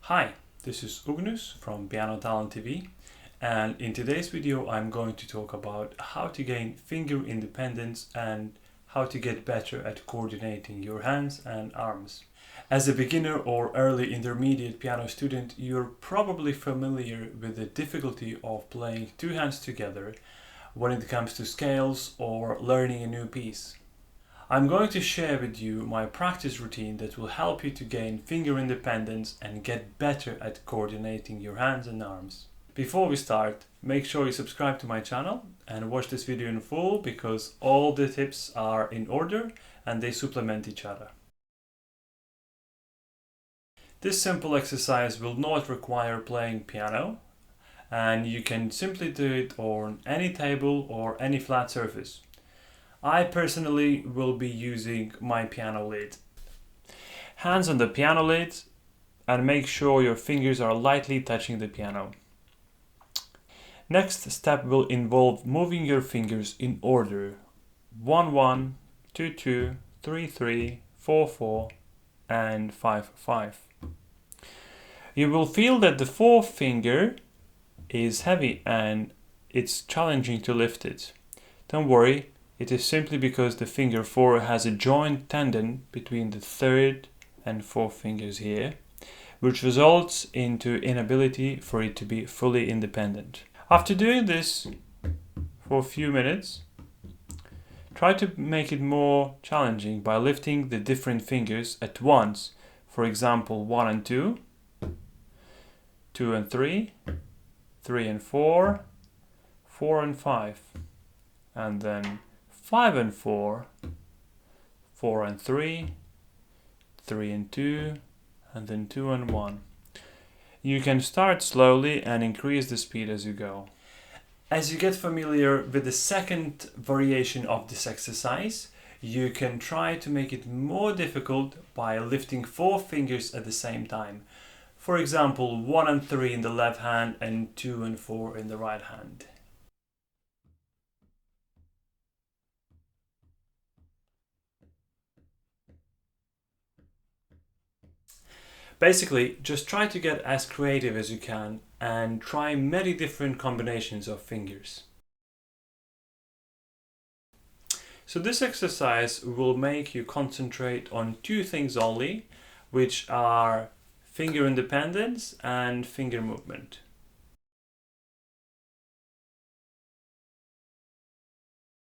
Hi, this is Ugnius from Piano Talent TV, and in today's video I'm going to talk about how to gain finger independence and how to get better at coordinating your hands and arms. As a beginner or early intermediate piano student, you're probably familiar with the difficulty of playing two hands together when it comes to scales or learning a new piece. I'm going to share with you my practice routine that will help you to gain finger independence and get better at coordinating your hands and arms. Before we start, make sure you subscribe to my channel and watch this video in full because all the tips are in order and they supplement each other. This simple exercise will not require playing piano, and you can simply do it on any table or any flat surface. I personally will be using my piano lid. Hands on the piano lid and make sure your fingers are lightly touching the piano. Next step will involve moving your fingers in order 1-1, 2-2, 3-3, 4-4 and 5-5. You will feel that the fourth finger is heavy and it's challenging to lift it. Don't worry. It is simply because the finger 4 has a joint tendon between the third and fourth fingers here, which results into inability for it to be fully independent. After doing this for a few minutes, try to make it more challenging by lifting the different fingers at once. For example, 1 and 2, 2 and 3, 3 and 4, 4 and 5, and then 5 and 4, 4 and 3, 3 and 2, and then 2 and 1. You can start slowly and increase the speed as you go. As you get familiar with the second variation of this exercise, you can try to make it more difficult by lifting 4 fingers at the same time. For example, 1 and 3 in the left hand and 2 and 4 in the right hand. Basically, just try to get as creative as you can and try many different combinations of fingers. So this exercise will make you concentrate on 2 things only, which are finger independence and finger movement.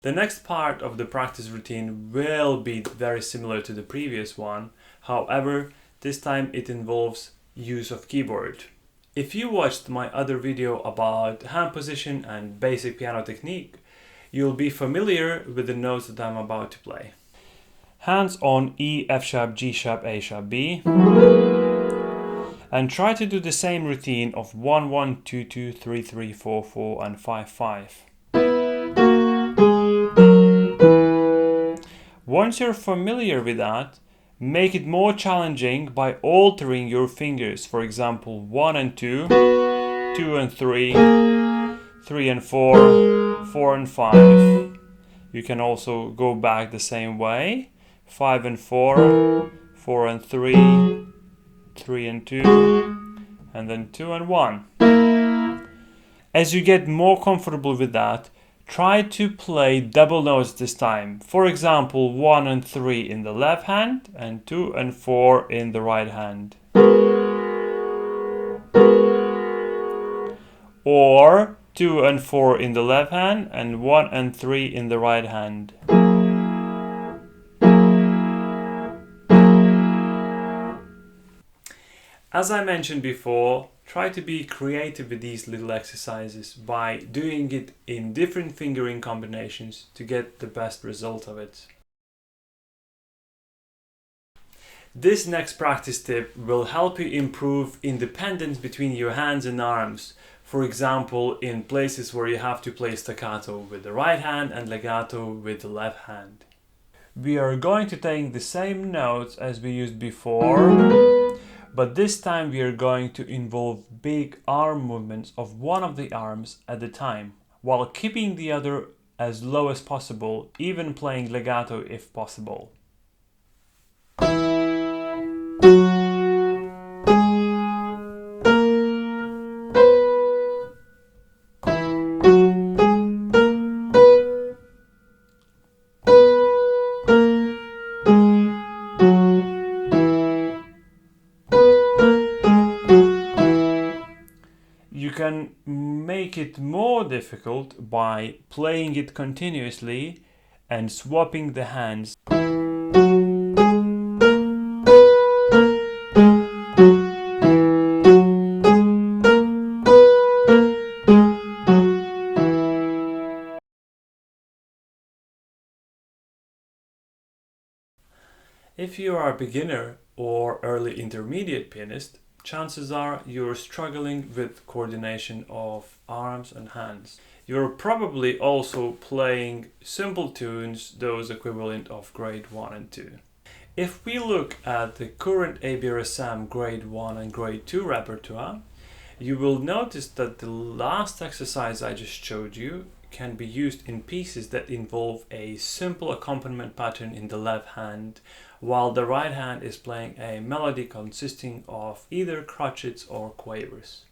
The next part of the practice routine will be very similar to the previous one. However, this time it involves use of keyboard. If you watched my other video about hand position and basic piano technique, you'll be familiar with the notes that I'm about to play. Hands on E, F sharp, G sharp, A sharp, B. And try to do the same routine of 1, 1, 2, 2, 3, 3, 4, 4 and 5, 5. Once you're familiar with that, make it more challenging by altering your fingers. For example, 1 and 2, 2 and 3, 3 and 4, 4 and 5. You can also go back the same way. 5 and 4, 4 and 3, 3 and 2, and then 2 and 1. As you get more comfortable with that, try to play double notes this time. For example, 1 and 3 in the left hand and 2 and 4 in the right hand. Or 2 and 4 in the left hand and 1 and 3 in the right hand. As I mentioned before, try to be creative with these little exercises by doing it in different fingering combinations to get the best result of it. This next practice tip will help you improve independence between your hands and arms. For example, in places where you have to play staccato with the right hand and legato with the left hand. We are going to take the same notes as we used before, but this time we are going to involve big arm movements of one of the arms at a time, while keeping the other as low as possible, even playing legato if possible. can make it more difficult by playing it continuously and swapping the hands. If you are a beginner or early intermediate pianist, chances are you're struggling with coordination of arms and hands. You're probably also playing simple tunes, those equivalent of grade 1 and 2. If we look at the current ABRSM grade 1 and grade 2 repertoire, you will notice that the last exercise I just showed you can be used in pieces that involve a simple accompaniment pattern in the left hand, while the right hand is playing a melody consisting of either crotchets or quavers.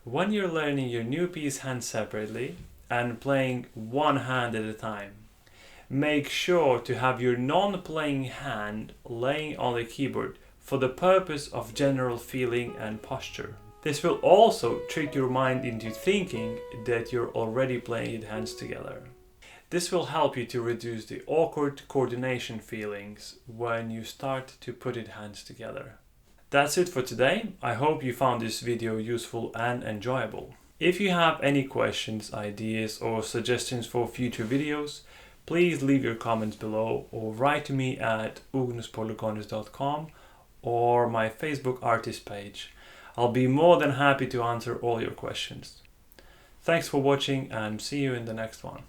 When you're learning your new piece hand separately and playing one hand at a time, make sure to have your non-playing hand laying on the keyboard for the purpose of general feeling and posture. This will also trick your mind into thinking that you're already playing your hands together. This will help you to reduce the awkward coordination feelings when you start to put your hands together. That's it for today. I hope you found this video useful and enjoyable. If you have any questions, ideas or suggestions for future videos, please leave your comments below or write to me at Ugnius.Pauliukonis.com or my Facebook artist page. I'll be more than happy to answer all your questions. Thanks for watching and see you in the next one.